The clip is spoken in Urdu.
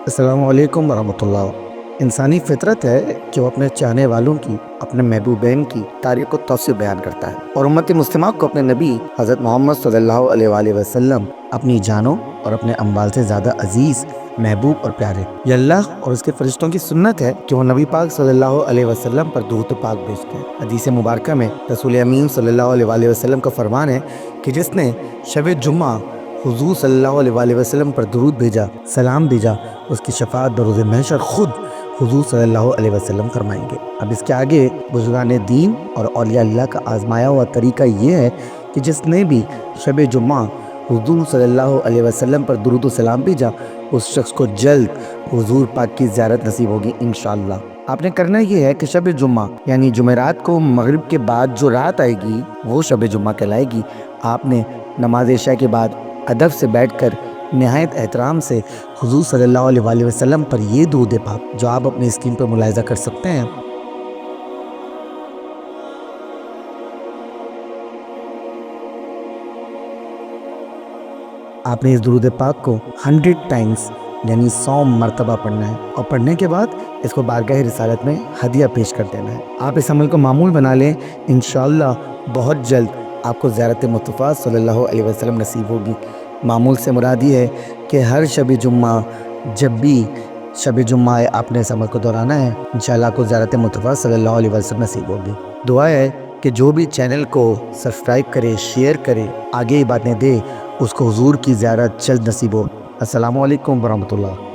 السلام علیکم ورحمۃ اللہ۔ انسانی فطرت ہے کہ وہ اپنے چاہنے والوں کی، اپنے محبوبین کی تاریخ و توصیف بیان کرتا ہے، اور امت مسلمہ کو اپنے نبی حضرت محمد صلی اللہ علیہ وآلہ وسلم اپنی جانوں اور اپنے اموال سے زیادہ عزیز، محبوب اور پیارے۔ یہ اللہ اور اس کے فرشتوں کی سنت ہے کہ وہ نبی پاک صلی اللہ علیہ وسلم پر درود پاک بھیجتے ہیں۔ حدیث مبارکہ میں رسول امین صلی اللہ علیہ وآلہ وسلم کا فرمان ہے کہ جس نے شب جمعہ حضور صلی اللہ علیہ وآلہ وسلم پر درود بھیجا، سلام بھیجا، اس کی شفاعت بروز محشر خود حضور صلی اللہ علیہ وسلم فرمائیں گے۔ اب اس کے آگے بزرگان دین اور اولیاء اللہ کا آزمایا ہوا طریقہ یہ ہے کہ جس نے بھی شب جمعہ حضور صلی اللہ علیہ وسلم پر درود و سلام بھیجا، اس شخص کو جلد حضور پاک کی زیارت نصیب ہوگی انشاءاللہ۔ آپ نے کرنا یہ ہے کہ شب جمعہ یعنی جمعرات کو مغرب کے بعد جو رات آئے گی وہ شب جمعہ کہلائے گی۔ آپ نے نماز عشاء کے بعد ادب سے بیٹھ کر نہایت احترام سے حضور صلی اللہ علیہ وآلہ وسلم پر یہ درود پاک جو آپ اپنی اسکرین پر ملاحظہ کر سکتے ہیں، آپ نے اس درود پاک کو 100 ٹائمز یعنی 100 مرتبہ پڑھنا ہے، اور پڑھنے کے بعد اس کو بارگاہ رسالت میں ہدیہ پیش کر دینا ہے۔ آپ اس عمل کو معمول بنا لیں، انشاءاللہ بہت جلد آپ کو زیارت مصطفیٰ صلی اللہ علیہ وسلم نصیب ہوگی۔ معمول سے مراد یہ ہے کہ ہر شب جمعہ جب بھی شب جمعہ آئے آپ نے اس عمل کو دہرانا ہے، انشاءاللہ آپ کو زیارت مصطفیٰ صلی اللہ علیہ وسلم نصیب ہوگی۔ دعا ہے کہ جو بھی چینل کو سبسکرائب کرے، شیئر کرے، آگے ہی باتیں دے، اس کو حضور کی زیارت جلد نصیب ہو۔ السلام علیکم ورحمۃ اللہ۔